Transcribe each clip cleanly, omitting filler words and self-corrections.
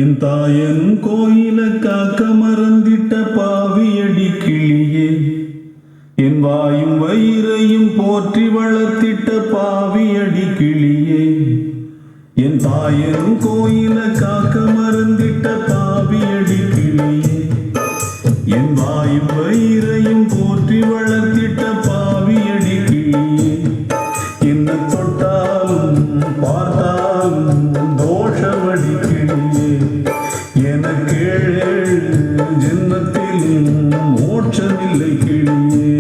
என் தாயன் கோயில காக்க மறந்திட்ட பாவியடி கிளியே, என் வாயும் வயிறையும் போற்றி வளர்த்திட்ட பாவியடி கிளியே. என் தாயன் கோயில காக்க மறந்திட்ட பாவியடி கிளியே, என் வாயும் வயிறையும் போற்றி வளர்த்திட்ட பாவியடி கிளியே. என்ன தொட்டாலும் பார்த்தாலும் தோஷமடி கிளியே, எனக்கு ஏழு ஜென்மத்தில் மோட்சமில்லை கிளியே.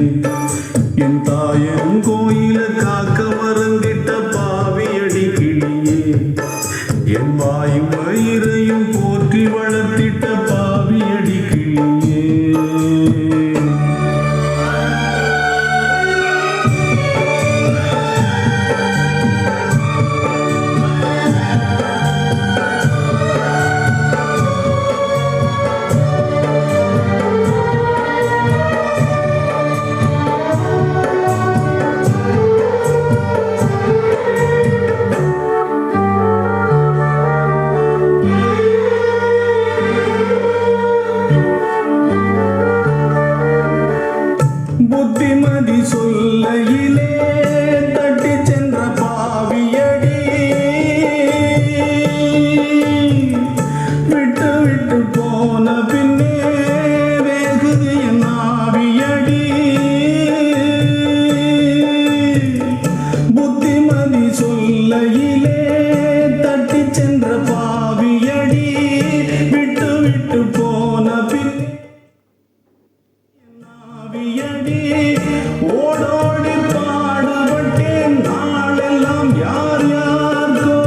என் தாயன் கோயில காக்க மறந்திட்ட பாவியடி கிளியே, என் வாயும் வயிறையும் போற்றி வளர்த்திட்ட பாவியடி கிளியே. புத்திமதி சொல்லையிலே தட்டி சென்ற பாவியடி, விட்டு விட்டு போன பின்னே வேகுது என் ஆவியடி. புத்திமதி சொல்லையிலே தட்டி சென்ற பாவியடி, விட்டு விட்டு போன பின்னே ஓடோடி பாடுபட்டேன் நாளெல்லாம் யார் யாருக்கோ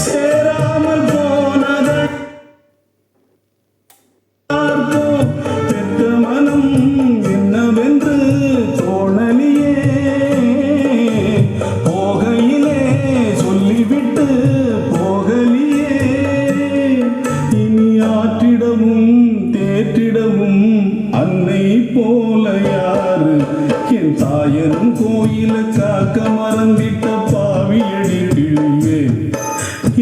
சேராமல் போனதோ. பெற்ற மனம் என்னவென்று தோணலியே, போகையிலே சொல்லிவிட்டு போகலியே. இனி ஆற்றிடவும் தேற்றிடவும் அன்னை போல யாரு? என் தாயன் கோயில காக்க மறந்திட்ட பாவியடி கிளியே,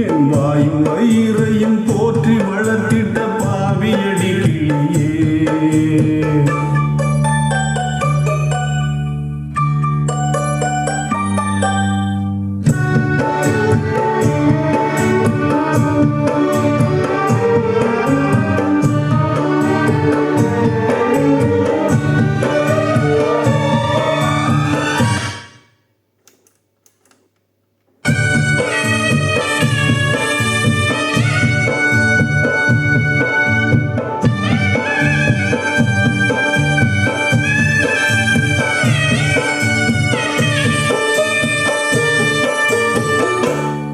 என் வாயும் வயிறையும் போற்றி வளர்த்திட்ட பாவியடி கிளியே.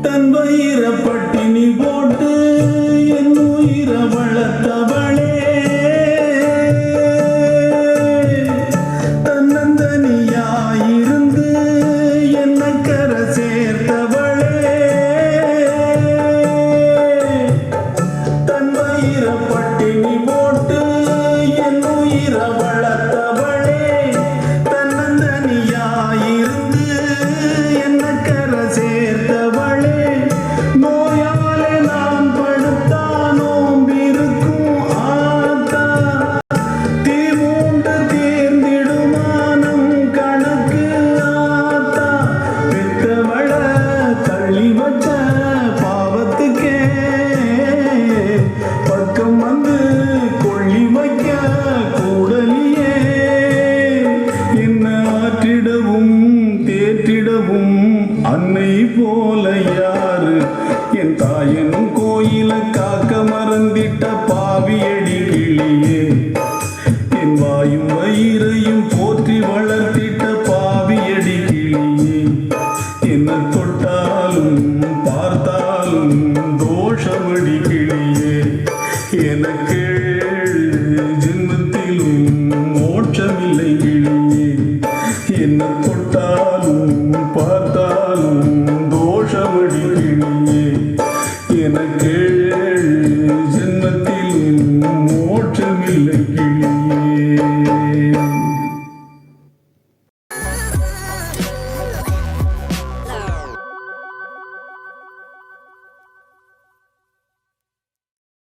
தன் வயிற பட்டினி போட்டு என் உயிர வளர்த்தவளே, தன்னந்தனியாயிருந்து என்ன கரை சேர்த்தவளே. தன் வயிற பட்டினி போட்டு என் உயிர வளர்த்தவளே, தன்னந்தனியாயிருந்து என்ன கரை சேர்த்தவளே. நோயாலே நான் படுத்தா நோம்பிருக்கும் ஆத்தா, தீமூண்டு தீர்ந்திடுமானம் கணக்கு ஆத்தா. பெத்தவள தள்ளி வச்ச பாவத்துக்கே பக்கம் வந்து கொள்ளி வைக்க கூடலியே. என்ன ஆற்றிடவும் தேற்றிடவும் அன்னை போல யாரு? என் தாயன் கோயில காக்க மறந்திட்ட பாவியடி கிளியே, என் வாயும் வயிறையும் போற்றி வளர்த்திட்ட பாவியடி கிளியே. என்ன தொட்டாலும் பார்த்தாலும் தோஷமடி கிளியே, எனக்கு ஜென்மத்திலும் மோட்சமில்லை கிளியே. என்ன தொட்டாலும் பார்த்தாலும் தோஷமடி கிளியே, எனக்கு ஜென்மத்திலும் மோட்சமில்லை கிளியே.